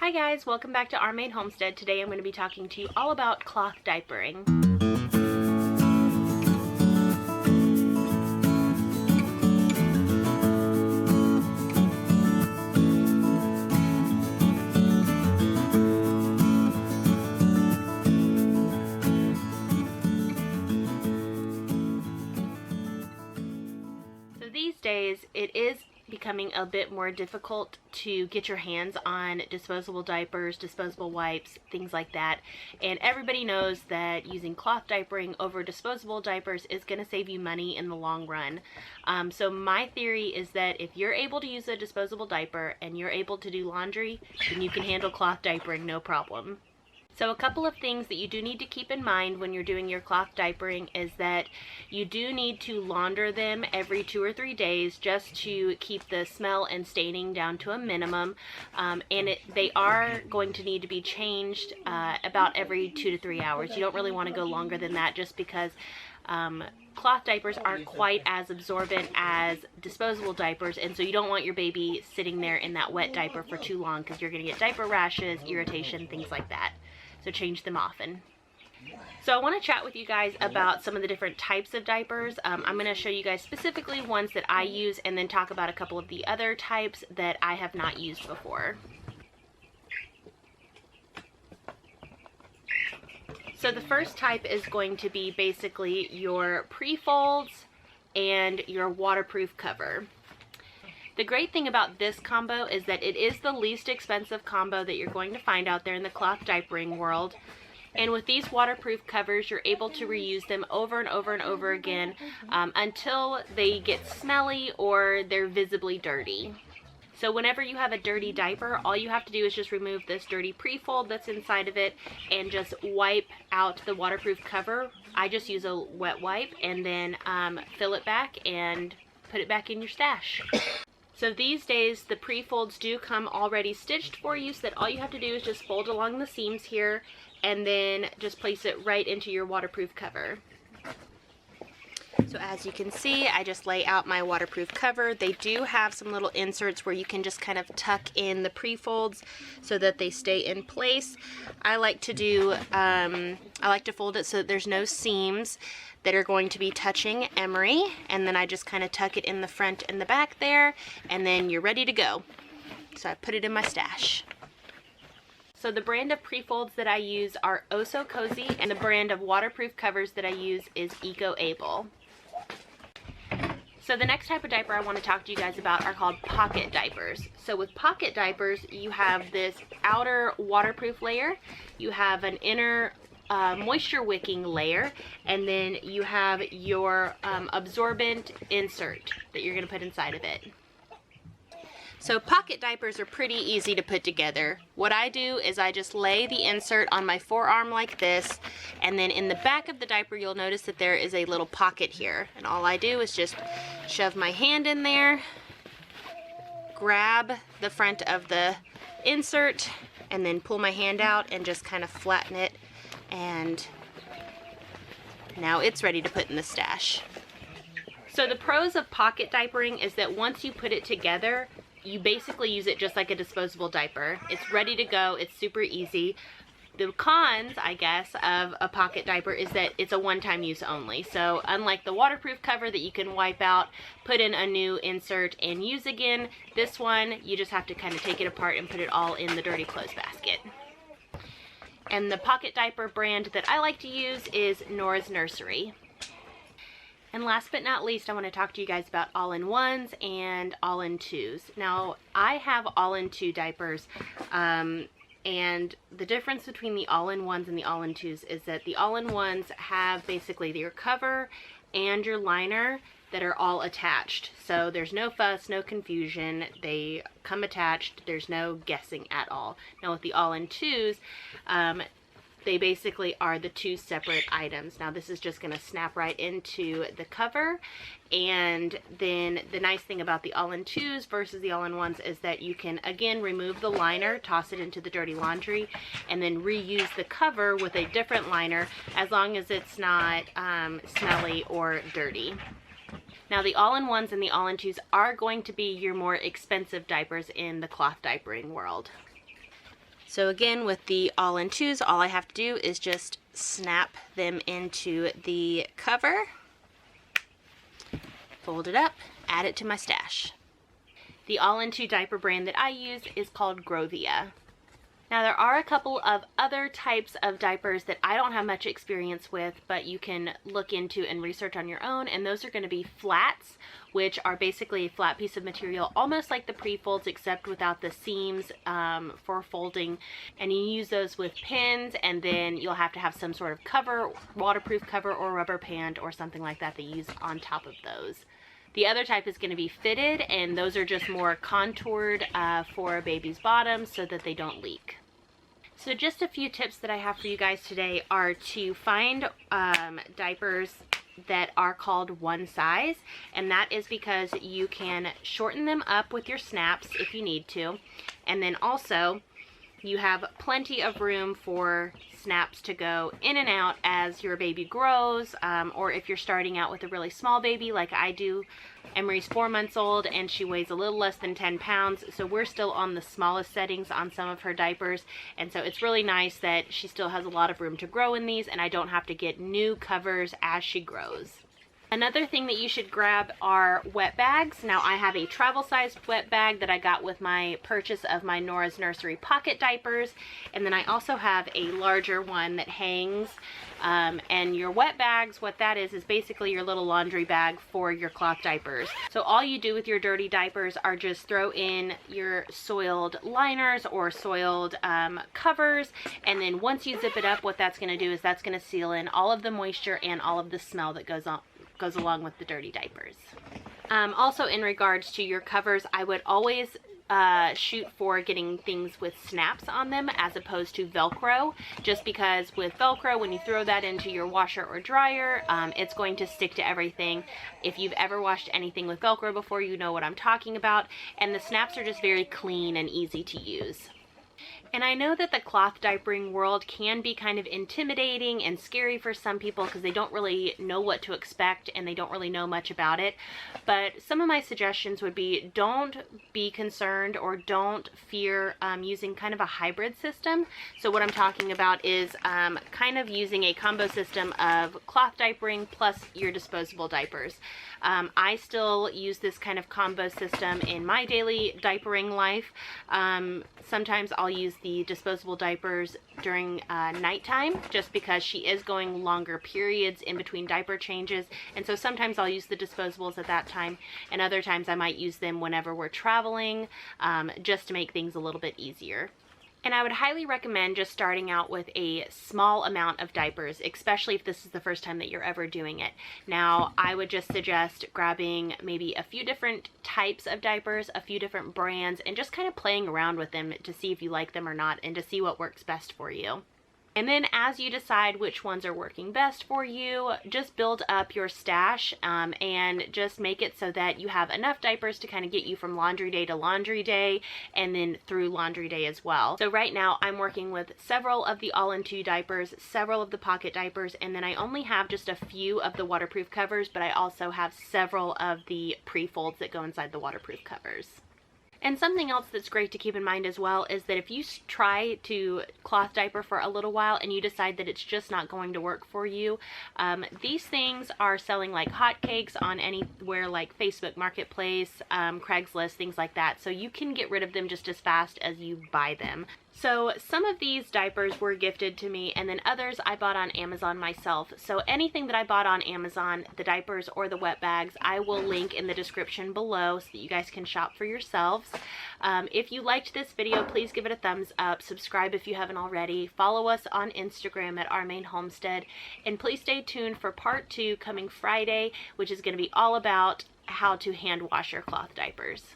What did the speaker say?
Hi guys, welcome back to Our Maine Homestead. Today I'm going to be talking to you all about cloth diapering. So these days it is becoming a bit more difficult to get your hands on disposable diapers, disposable wipes, things like that. And everybody knows that using cloth diapering over disposable diapers is going to save you money in the long run. So my theory is that if you're able to use a disposable diaper and you're able to do laundry, then you can handle cloth diapering no problem. So a couple of things that you do need to keep in mind when you're doing your cloth diapering is that you do need to launder them every 2 or 3 days just to keep the smell and staining down to a minimum. They are going to need to be changed about every 2 to 3 hours. You don't really want to go longer than that just because cloth diapers aren't quite as absorbent as disposable diapers, and so you don't want your baby sitting there in that wet diaper for too long because you're going to get diaper rashes, irritation, things like that. So change them often. So I want to chat with you guys about some of the different types of diapers. I'm going to show you guys specifically ones that I use and then talk about a couple of the other types that I have not used before. So the first type is going to be basically your PreFolds and your waterproof cover. The great thing about this combo is that it is the least expensive combo that you're going to find out there in the cloth diapering world. And with these waterproof covers, you're able to reuse them over and over and over again until they get smelly or they're visibly dirty. So whenever you have a dirty diaper, all you have to do is just remove this dirty pre-fold that's inside of it and just wipe out the waterproof cover. I just use a wet wipe and then fill it back and put it back in your stash. So these days the pre-folds do come already stitched for you, so that all you have to do is just fold along the seams here and then just place it right into your waterproof cover. So as you can see, I just lay out my waterproof cover. They do have some little inserts where you can just kind of tuck in the pre-folds so that they stay in place. I like to fold it so that there's no seams that are going to be touching emery, and then I just kind of tuck it in the front and the back there, and then you're ready to go. So I put it in my stash. So the brand of pre-folds that I use are Oh So Cozy, and the brand of waterproof covers that I use is Eco-Able. So the next type of diaper I want to talk to you guys about are called pocket diapers. So with pocket diapers, you have this outer waterproof layer, you have an inner moisture wicking layer, and then you have your absorbent insert that you're going to put inside of it. So pocket diapers are pretty easy to put together. What I do is I just lay the insert on my forearm like this, and then in the back of the diaper you'll notice that there is a little pocket here, and all I do is just shove my hand in there, grab the front of the insert, and then pull my hand out and just kind of flatten it, and now it's ready to put in the stash. So the pros of pocket diapering is that once you put it together, you basically use it just like a disposable diaper. It's ready to go, it's super easy. The cons, I guess, of a pocket diaper is that it's a one-time use only. So unlike the waterproof cover that you can wipe out, put in a new insert and use again, this one you just have to kind of take it apart and put it all in the dirty clothes basket. And the pocket diaper brand that I like to use is Nora's Nursery. And last but not least, I want to talk to you guys about all-in-ones and all-in-twos. Now, I have all-in-two diapers, and the difference between the all-in-ones and the all-in-twos is that the all-in-ones have basically your cover and your liner that are all attached. So there's no fuss, no confusion. They come attached. There's no guessing at all. Now with the all-in-twos, they basically are the two separate items. Now this is just going to snap right into the cover, and then the nice thing about the all-in-twos versus the all-in-ones is that you can again remove the liner, toss it into the dirty laundry, and then reuse the cover with a different liner as long as it's not smelly or dirty. Now the all-in-ones and the all-in-twos are going to be your more expensive diapers in the cloth diapering world. So again, with the all-in-twos, all I have to do is just snap them into the cover, fold it up, add it to my stash. The all-in-two diaper brand that I use is called Grovia. Now there are a couple of other types of diapers that I don't have much experience with, but you can look into and research on your own, and those are going to be flats, which are basically a flat piece of material, almost like the PreFolds, except without the seams for folding. And you use those with pins, and then you'll have to have some sort of cover, waterproof cover or rubber band or something like that they use on top of those. The other type is going to be fitted, and those are just more contoured for a baby's bottom so that they don't leak. So just a few tips that I have for you guys today are to find diapers that are called one size, and that is because you can shorten them up with your snaps if you need to, and then also you have plenty of room for snaps to go in and out as your baby grows, or if you're starting out with a really small baby like I do. Emery's 4 months old and she weighs a little less than 10 pounds, so we're still on the smallest settings on some of her diapers, and so it's really nice that she still has a lot of room to grow in these and I don't have to get new covers as she grows. Another thing that you should grab are wet bags. Now I have a travel sized wet bag that I got with my purchase of my Nora's Nursery pocket diapers, and then I also have a larger one that hangs, and your wet bags, what that is basically your little laundry bag for your cloth diapers. So all you do with your dirty diapers are just throw in your soiled liners or soiled covers, and then once you zip it up, what that's going to do is that's going to seal in all of the moisture and all of the smell that goes along with the dirty diapers. Also in regards to your covers, I would always shoot for getting things with snaps on them as opposed to Velcro, just because with Velcro, when you throw that into your washer or dryer, it's going to stick to everything. If you've ever washed anything with Velcro before, you know what I'm talking about, and the snaps are just very clean and easy to use. And I know that the cloth diapering world can be kind of intimidating and scary for some people because they don't really know what to expect and they don't really know much about it. But some of my suggestions would be, don't be concerned or don't fear using kind of a hybrid system. So what I'm talking about is kind of using a combo system of cloth diapering plus your disposable diapers. I still use this kind of combo system in my daily diapering life. Sometimes I'll use the disposable diapers during nighttime just because she is going longer periods in between diaper changes, and so sometimes I'll use the disposables at that time, and other times I might use them whenever we're traveling, just to make things a little bit easier. And I would highly recommend just starting out with a small amount of diapers, especially if this is the first time that you're ever doing it. Now, I would just suggest grabbing maybe a few different types of diapers, a few different brands, and just kind of playing around with them to see if you like them or not and to see what works best for you. And then as you decide which ones are working best for you, just build up your stash and just make it so that you have enough diapers to kind of get you from laundry day to laundry day and then through laundry day as well. So right now I'm working with several of the all-in-two diapers, several of the pocket diapers, and then I only have just a few of the waterproof covers, but I also have several of the PreFolds that go inside the waterproof covers. And something else that's great to keep in mind as well is that if you try to cloth diaper for a little while and you decide that it's just not going to work for you, these things are selling like hotcakes on anywhere like Facebook Marketplace, Craigslist, things like that. So you can get rid of them just as fast as you buy them. So some of these diapers were gifted to me, and then others I bought on Amazon myself. So anything that I bought on Amazon, the diapers or the wet bags, I will link in the description below so that you guys can shop for yourselves. If you liked this video, please give it a thumbs up. Subscribe if you haven't already. Follow us on Instagram at Our Maine Homestead. And please stay tuned for part 2 coming Friday, which is going to be all about how to hand wash your cloth diapers.